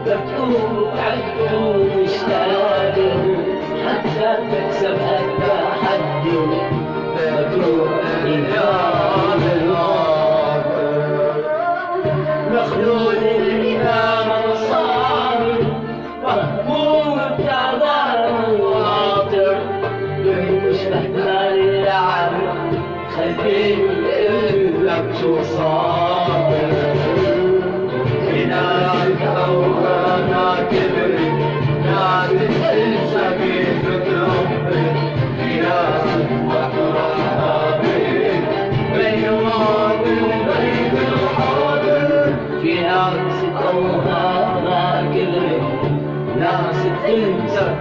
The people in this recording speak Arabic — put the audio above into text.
مفتوح عالكون مشتاق حتى تكسب التحدي مفتوح إيمان الواقع مخلول الإمام الصامت مهموم بتعبان واطر مش محتاج اللعب خليني لك شو صابر هناك أورانا كبرت نادت السبيل بتربي هناك أحرارها بيت بين الماضي وبين الحاضر في ناس أورانا كبرت ناس تنسى